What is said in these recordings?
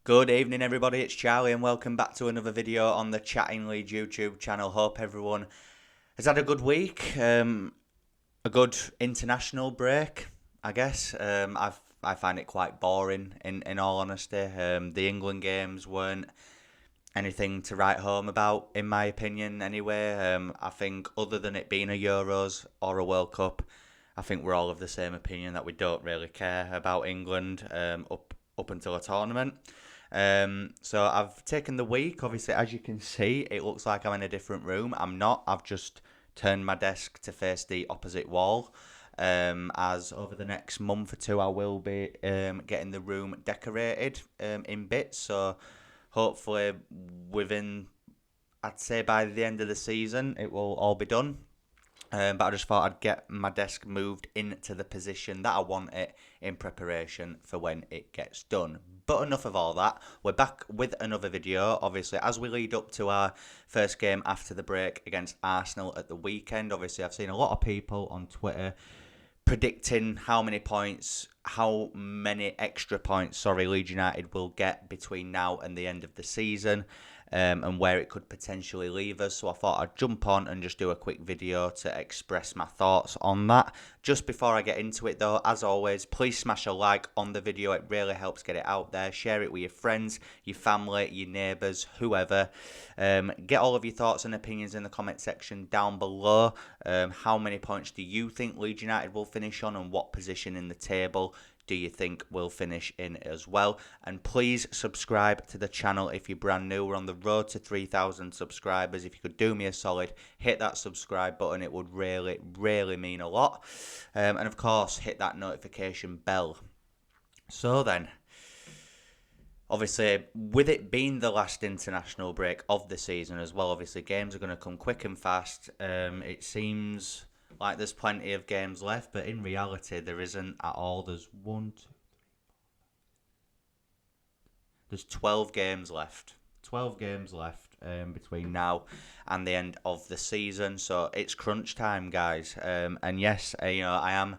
Good evening, everybody. It's Charlie, and welcome back to another video on the Chatting Leeds YouTube channel. Hope everyone has had a good week, a good international break, I guess. I find it quite boring, in all honesty. The England games weren't anything to write home about, in my opinion, anyway. I think, other than it being a Euros or a World Cup, I think we're all of the same opinion that we don't really care about England up until a tournament. So I've taken the week. Obviously, as you can see, it looks like I'm in a different room. I'm not. I've just turned my desk to face the opposite wall. As over the next month or two, I will be getting the room decorated in bits. So hopefully, within, I'd say by the end of the season, it will all be done. But I just thought I'd get my desk moved into the position that I want it in preparation for when it gets done. But enough of all that. We're back with another video, obviously, as we lead up to our first game after the break against Arsenal at the weekend. Obviously, I've seen a lot of people on Twitter predicting how many extra points, Leeds United will get between now and the end of the season, and where it could potentially leave us. So I thought I'd jump on and just do a quick video to express my thoughts on that. Just before I get into it though, as always, please smash a like on the video. It really helps get it out there. Share it with your friends, your family, your neighbours, whoever. Get all of your thoughts and opinions in the comment section down below. How many points do you think Leeds United will finish on, and what position in the table do you think we'll finish in as well? And please subscribe to the channel if you're brand new. We're on the road to 3,000 subscribers. If you could do me a solid, hit that subscribe button. It would really, really mean a lot. And of course, hit that notification bell. So then, obviously, with it being the last international break of the season as well, obviously games are going to come quick and fast. It seems like there's plenty of games left, but in reality there isn't at all. There's 12 games left. 12 games left between now and the end of the season, so it's crunch time, guys. And yes, I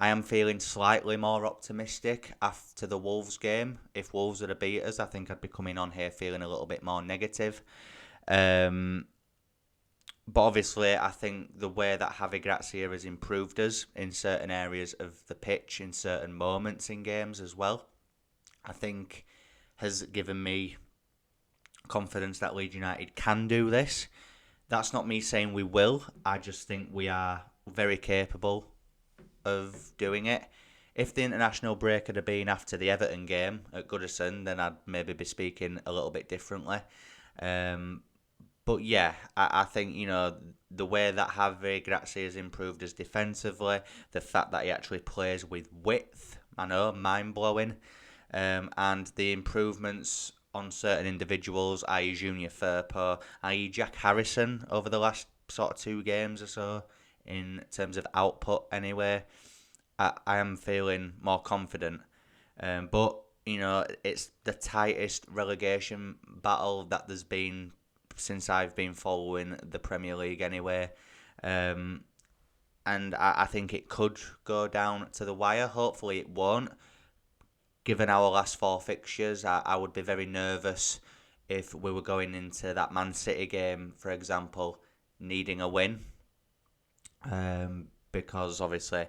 am feeling slightly more optimistic after the Wolves game. If Wolves are to beat us, I think I'd be coming on here feeling a little bit more negative. But obviously, I think the way that Javi Gracia has improved us in certain areas of the pitch, in certain moments in games as well, I think has given me confidence that Leeds United can do this. That's not me saying we will. I just think we are very capable of doing it. If the international break had been after the Everton game at Goodison, then I'd maybe be speaking a little bit differently. But yeah, I think, the way that Javi Gracia has improved us defensively, the fact that he actually plays with width, I know, mind-blowing, and the improvements on certain individuals, i.e. Junior Firpo, i.e. Jack Harrison, over the last sort of 2 games or so, in terms of output anyway, I am feeling more confident. But, it's the tightest relegation battle that there's been since I've been following the Premier League anyway. And I think it could go down to the wire. Hopefully it won't. Given our last 4 fixtures, I would be very nervous if we were going into that Man City game, for example, needing a win. Because obviously,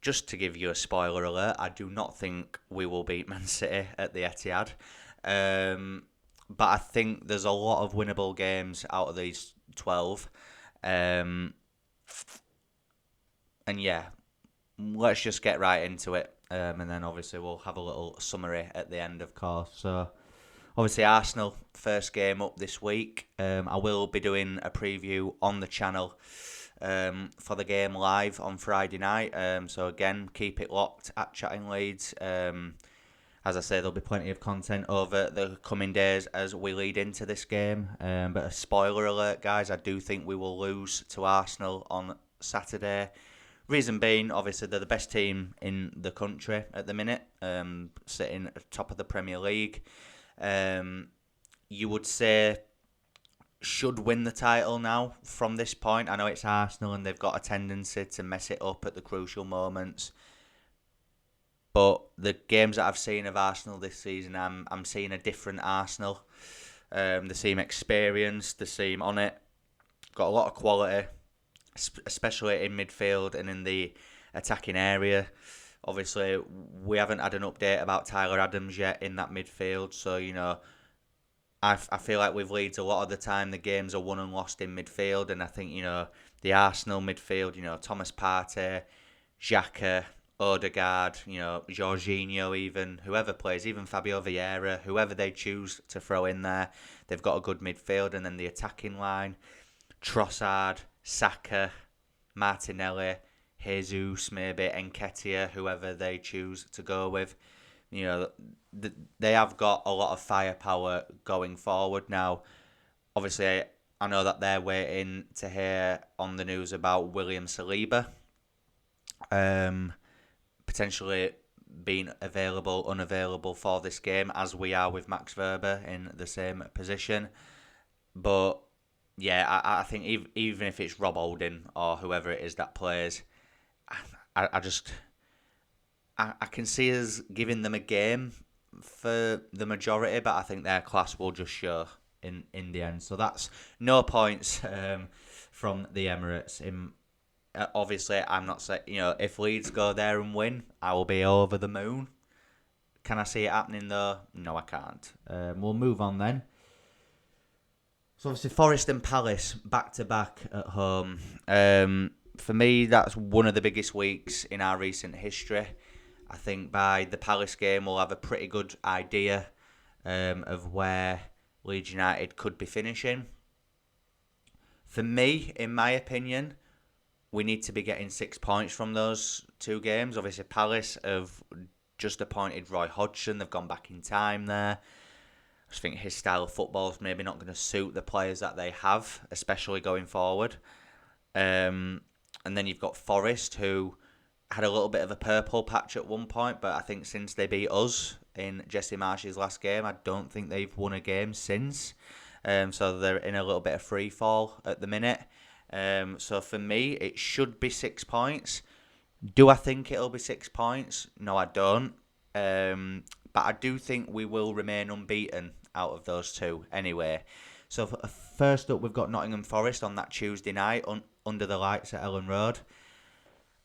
just to give you a spoiler alert, I do not think we will beat Man City at the Etihad. But I think there's a lot of winnable games out of these 12. And yeah, let's just get right into it. And then obviously we'll have a little summary at the end, of course. So obviously Arsenal, first game up this week. I will be doing a preview on the channel for the game live on Friday night. So again, keep it locked at Chatting Leeds. As I say, there'll be plenty of content over the coming days as we lead into this game. But a spoiler alert, guys, I do think we will lose to Arsenal on Saturday. Reason being, obviously, they're the best team in the country at the minute, sitting at the top of the Premier League. You would say should win the title now from this point. I know it's Arsenal and they've got a tendency to mess it up at the crucial moments. But the games that I've seen of Arsenal this season, I'm seeing a different Arsenal. They seem experienced. They seem on it. Got a lot of quality, especially in midfield and in the attacking area. Obviously, we haven't had an update about Tyler Adams yet in that midfield. So, I feel like with Leeds, a lot of the time the games are won and lost in midfield. And I think, the Arsenal midfield, Thomas Partey, Xhaka, Odegaard, Jorginho even, whoever plays, even Fabio Vieira, whoever they choose to throw in there, they've got a good midfield. And then the attacking line, Trossard, Saka, Martinelli, Jesus, maybe Nketiah, whoever they choose to go with. They have got a lot of firepower going forward now. Obviously, I know that they're waiting to hear on the news about William Saliba, potentially being available, unavailable for this game, as we are with Max Verber in the same position. But yeah, I think even if it's Rob Holding or whoever it is that plays, I can see us giving them a game for the majority, but I think their class will just show in the end. So that's no points from the Emirates. Obviously, I'm not saying, if Leeds go there and win, I will be over the moon. Can I see it happening though? No, I can't. We'll move on then. So obviously Forest and Palace back to back at home. For me, that's one of the biggest weeks in our recent history. I think by the Palace game, we'll have a pretty good idea of where Leeds United could be finishing. For me, in my opinion, we need to be getting 6 points from those two games. Obviously, Palace have just appointed Roy Hodgson. They've gone back in time there. I just think his style of football is maybe not going to suit the players that they have, especially going forward. And then you've got Forest, who had a little bit of a purple patch at one point, but I think since they beat us in Jesse Marsh's last game, I don't think they've won a game since. So they're in a little bit of free fall at the minute. So for me, it should be 6 points. Do I think it'll be 6 points? No, I don't. But I do think we will remain unbeaten out of those two anyway. So first up, we've got Nottingham Forest on that Tuesday night under the lights at Ellen Road.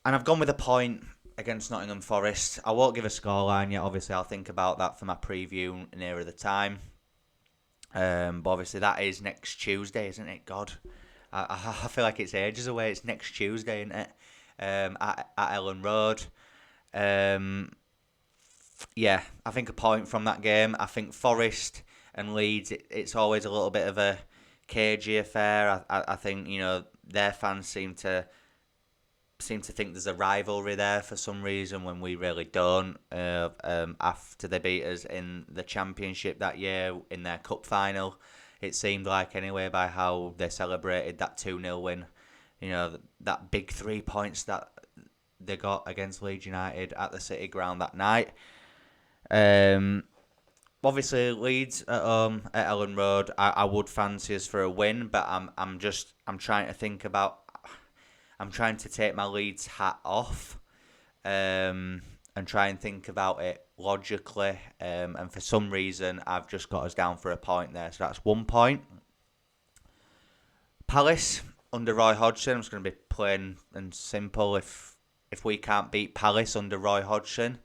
And I've gone with a point against Nottingham Forest. I won't give a scoreline yet. Obviously, I'll think about that for my preview nearer the time. But obviously, that is next Tuesday, isn't it? God, I feel like it's ages away. It's next Tuesday, isn't it? At Ellen Road. Yeah, I think a point from that game. I think Forest and Leeds, it's always a little bit of a cagey affair. I think, their fans seem to think there's a rivalry there for some reason when we really don't. After they beat us in the Championship that year in their cup final, it seemed like anyway by how they celebrated that 2-0 win. That big 3 points that they got against Leeds United at the City Ground that night. Obviously Leeds at home at Ellen Road, I would fancy us for a win, but I'm trying to think about. I'm trying to take my Leeds hat off, and try and think about it logically. And for some reason, I've just got us down for a point there, so that's 1 point. Palace under Roy Hodgson. I'm just going to be plain and simple. If we can't beat Palace under Roy Hodgson,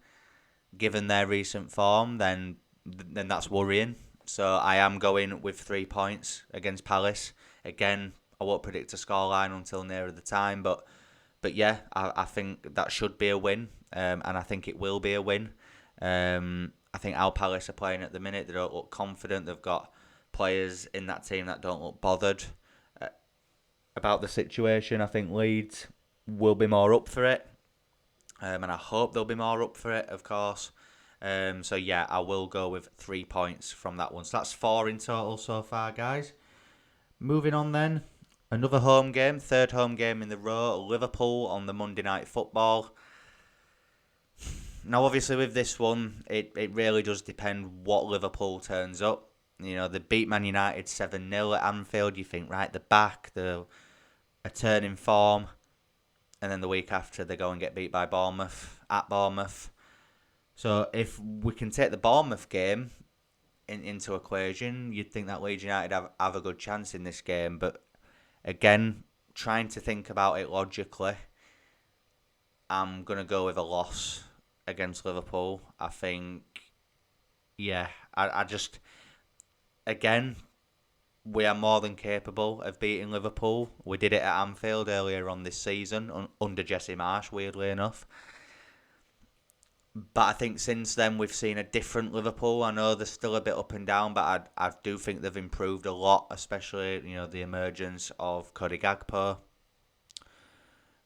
given their recent form, then that's worrying. So I am going with 3 points against Palace. Again, I won't predict a scoreline until nearer the time, but yeah, I think that should be a win, and I think it will be a win. I think how Palace are playing at the minute, they don't look confident. They've got players in that team that don't look bothered about the situation. I think Leeds will be more up for it, and I hope they'll be more up for it, of course. So yeah, I will go with 3 points from that one. So that's 4 in total so far, guys. Moving on then. Another home game, third home game in the row, Liverpool on the Monday Night Football. Now, obviously, with this one, it really does depend what Liverpool turns up. They beat Man United 7-0 at Anfield. You think, right, they're back, they're a turn in form. And then the week after, they go and get beat by Bournemouth, at Bournemouth. So if we can take the Bournemouth game into equation, you'd think that Leeds United have a good chance in this game. But again, trying to think about it logically, I'm going to go with a loss against Liverpool. I think, yeah, I just, again, we are more than capable of beating Liverpool. We did it at Anfield earlier on this season, under Jesse Marsch, weirdly enough. But I think since then we've seen a different Liverpool. I know they're still a bit up and down, but I do think they've improved a lot, especially the emergence of Cody Gakpo.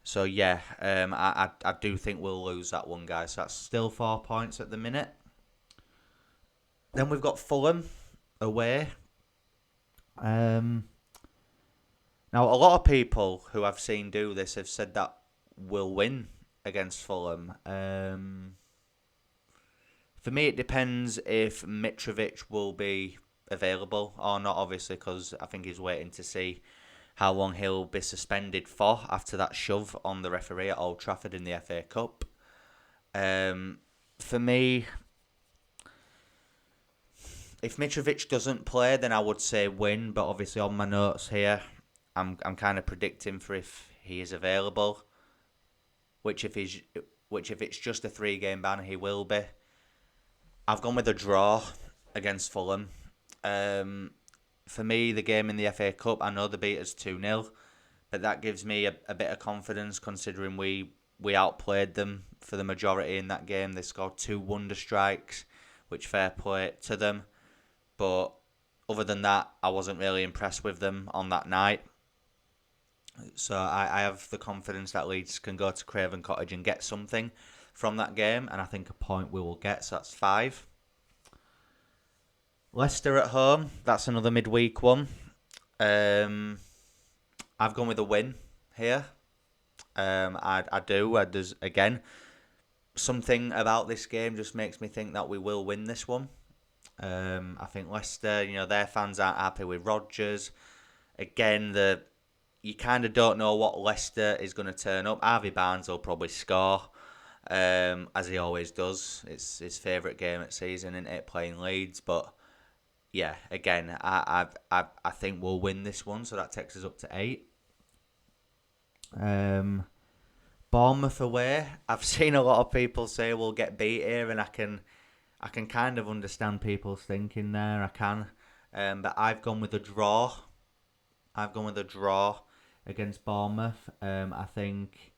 So yeah, I do think we'll lose that one, guys. So that's still 4 points at the minute. Then we've got Fulham away. Now a lot of people who I've seen do this have said that we'll win against Fulham. For me, it depends if Mitrovic will be available or not, obviously, because I think he's waiting to see how long he'll be suspended for after that shove on the referee at Old Trafford in the FA Cup. For me, if Mitrovic doesn't play, then I would say win, but obviously on my notes here, I'm kind of predicting for if he is available, which if it's just a 3-game ban, he will be. I've gone with a draw against Fulham. For me, the game in the FA Cup, I know they beat us 2-0, but that gives me a bit of confidence considering we outplayed them for the majority in that game. They scored 2 wonder strikes, which fair play to them. But other than that, I wasn't really impressed with them on that night. So I have the confidence that Leeds can go to Craven Cottage and get something from that game, and I think a point we will get, so that's 5. Leicester at home, that's another midweek one. I've gone with a win here. I do. There's, again, something about this game just makes me think that we will win this one. I think Leicester, their fans aren't happy with Rodgers. Again, you kind of don't know what Leicester is going to turn up. Harvey Barnes will probably score, as he always does. It's his favourite game at season, isn't it, playing Leeds? But yeah, again, I think we'll win this one, so that takes us up to 8. Bournemouth away. I've seen a lot of people say we'll get beat here, and I can kind of understand people's thinking there. I can, but I've gone with a draw. Against Bournemouth. I think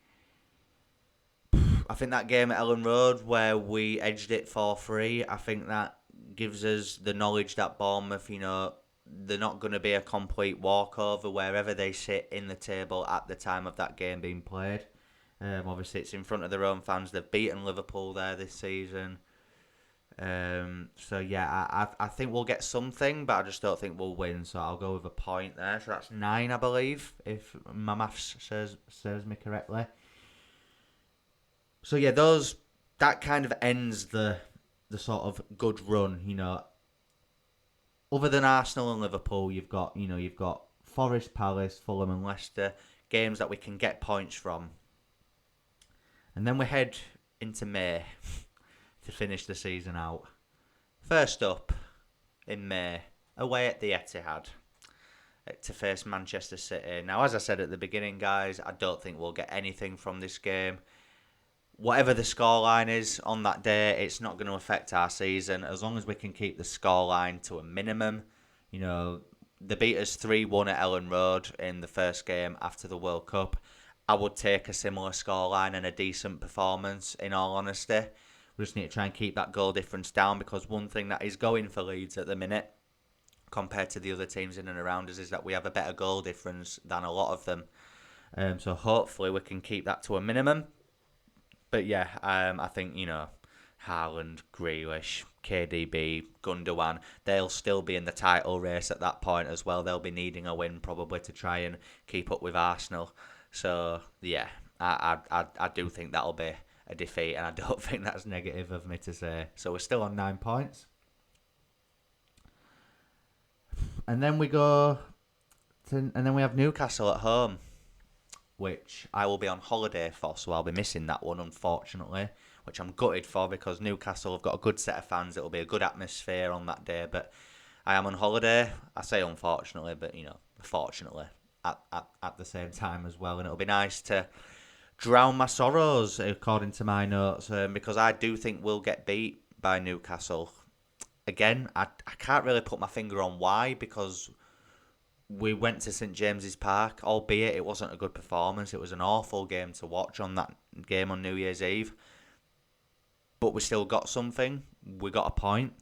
that game at Ellen Road where we edged it 4-3, I think that gives us the knowledge that Bournemouth, they're not going to be a complete walkover wherever they sit in the table at the time of that game being played. Obviously, it's in front of their own fans. They've beaten Liverpool there this season. So yeah, I think we'll get something, but I just don't think we'll win. So I'll go with a point there. So that's 9, I believe, if my maths serves me correctly. So yeah, that kind of ends the sort of good run. Other than Arsenal and Liverpool, you've got Forest, Palace, Fulham, and Leicester, games that we can get points from, and then we head into May to finish the season out. First up, in May, away at the Etihad to face Manchester City. Now, as I said at the beginning, guys, I don't think we'll get anything from this game. Whatever the scoreline is on that day, it's not going to affect our season. As long as we can keep the scoreline to a minimum. They beat us 3-1 at Ellen Road in the first game after the World Cup. I would take a similar scoreline and a decent performance, in all honesty. We just need to try and keep that goal difference down, because one thing that is going for Leeds at the minute, compared to the other teams in and around us, is that we have a better goal difference than a lot of them. So hopefully we can keep that to a minimum. But yeah, I think, Haaland, Grealish, KDB, Gundogan, they'll still be in the title race at that point as well. They'll be needing a win probably to try and keep up with Arsenal. So yeah, I do think that'll be a defeat, and I don't think that's negative of me to say. So we're still on 9 points. And then we have Newcastle at home, which I will be on holiday for, so I'll be missing that one, unfortunately. which I'm gutted for because Newcastle have got a good set of fans. It'll be a good atmosphere on that day, but I am on holiday. I say unfortunately, but fortunately at the same time as well. And it'll be nice to drown my sorrows, according to my notes, because I do think we'll get beat by Newcastle. Again, I can't really put my finger on why, because we went to St James's Park, albeit it wasn't a good performance. It was an awful game to watch on that game on New Year's Eve. But we still got something. We got a point.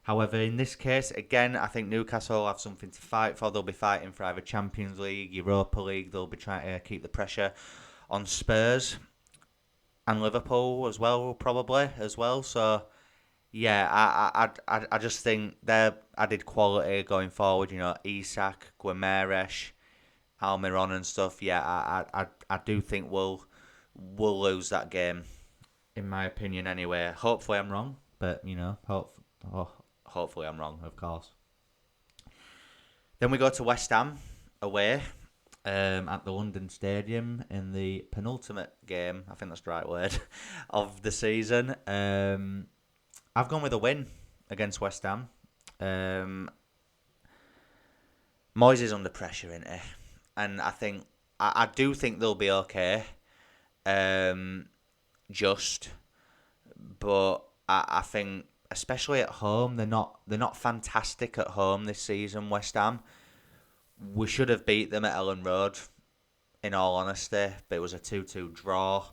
However, in this case, again, I think Newcastle will have something to fight for. They'll be fighting for either Champions League, Europa League. They'll be trying to keep the pressure on Spurs and Liverpool as well, probably as well. So, yeah, I just think they're added quality going forward. Isak, Guimaraes, Almiron and stuff. Yeah, I do think we'll lose that game, in my opinion. Anyway, hopefully I'm wrong, but hopefully I'm wrong, of course. Then we go to West Ham away at the London Stadium in the penultimate game, I think that's the right word, of the season. I've gone with a win against West Ham. Moyes is under pressure, isn't he? And I do think they'll be okay. But I think especially at home, they're not fantastic at home this season. West Ham, we should have beat them at Ellen Road, in all honesty, but it was a 2-2 draw.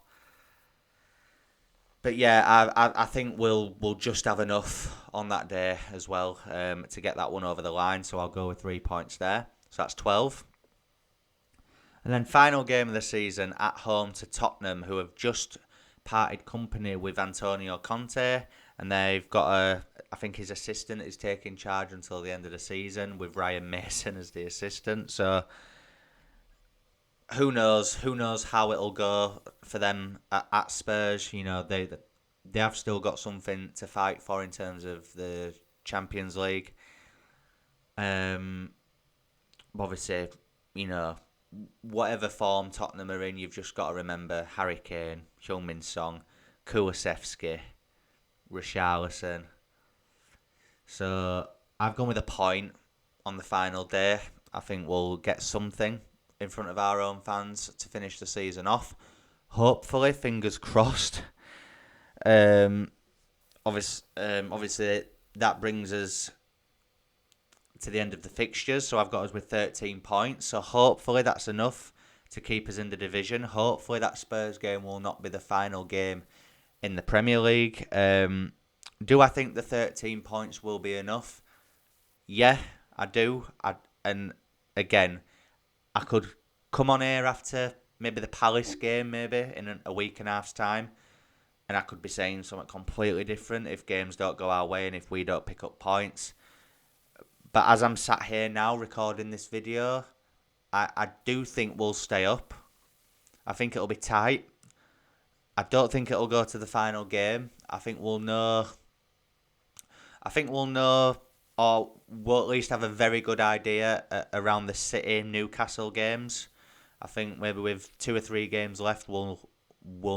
But yeah, I think we'll just have enough on that day as well to get that one over the line. So I'll go with 3 points there. So that's 12. And then final game of the season at home to Tottenham, who have just parted company with Antonio Conte, and they've got I think his assistant is taking charge until the end of the season with Ryan Mason as the assistant. So who knows how it'll go for them at Spurs. They have still got something to fight for in terms of the Champions League. Obviously, whatever form Tottenham are in, you've just got to remember Harry Kane, Heung-min Son, Kulusevski, Richarlison. So I've gone with a point on the final day. I think we'll get something in front of our own fans to finish the season off. Hopefully, fingers crossed. Obviously, that brings us to the end of the fixtures. So I've got us with 13 points. So hopefully that's enough to keep us in the division. Hopefully that Spurs game will not be the final game in the Premier League. Do I think the 13 points will be enough? Yeah, I do. And again, I could come on here after maybe the Palace game, maybe in a week and a half's time, and I could be saying something completely different if games don't go our way and if we don't pick up points. But as I'm sat here now recording this video, I do think we'll stay up. I think it'll be tight. I don't think it'll go to the final game. I think we'll know, or we'll at least have a very good idea around the City Newcastle games. I think maybe with 2 or 3 games left, we'll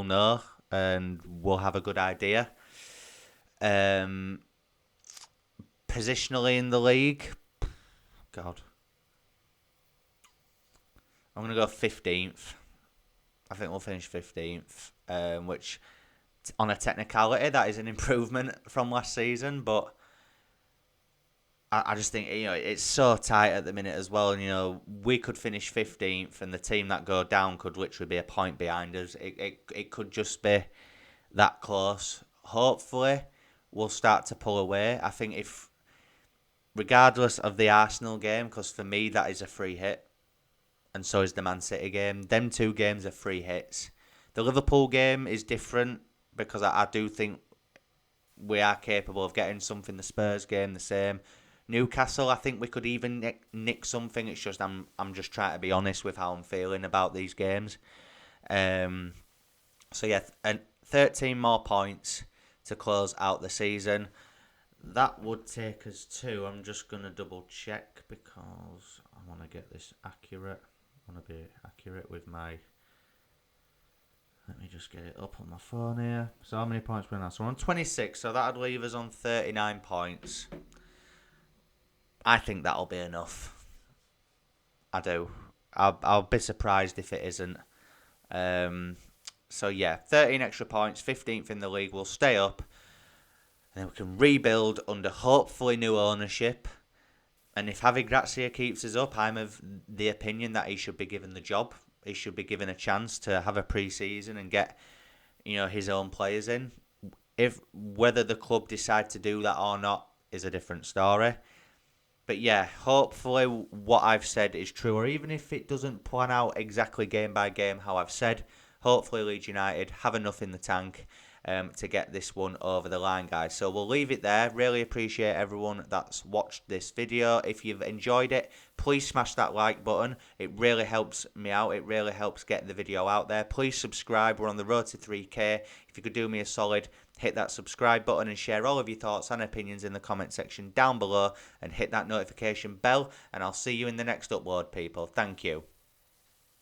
know and we'll have a good idea. Positionally in the league, God, I'm going to go 15th. I think we'll finish 15th, which on a technicality, that is an improvement from last season, but I just think, it's so tight at the minute as well. And, we could finish 15th and the team that go down could literally be a point behind us. It could just be that close. Hopefully, we'll start to pull away. I think regardless of the Arsenal game, because for me that is a free hit, and so is the Man City game. Them 2 games are free hits. The Liverpool game is different because I do think we are capable of getting something. The Spurs game, the same. Newcastle, I think we could even nick something. It's just I'm just trying to be honest with how I'm feeling about these games. So yeah, and 13 more points to close out the season. That would take us to, I'm just going to double check because I want to get this accurate. I want to be accurate with my Let me just get it up on my phone here. So how many points we're on now? So we're on 26, so that'd leave us on 39 points. I think that'll be enough. I do. I'll be surprised if it isn't. So yeah, 13 extra points, 15th in the league. We'll stay up. And then we can rebuild under hopefully new ownership. And if Javi Gracia keeps us up, I'm of the opinion that he should be given the job. He should be given a chance to have a pre-season and get, his own players in. If whether the club decide to do that or not is a different story. But yeah, hopefully what I've said is true, or even if it doesn't plan out exactly game by game how I've said, hopefully Leeds United have enough in the tank to get this one over the line, guys. So we'll leave it there. Really appreciate everyone that's watched this video. If you've enjoyed it, please smash that like button. It really helps me out. It really helps get the video out there. Please subscribe. We're on the road to 3K. If you could do me a solid, hit that subscribe button and share all of your thoughts and opinions in the comment section down below, and hit that notification bell, and I'll see you in the next upload, people. Thank you.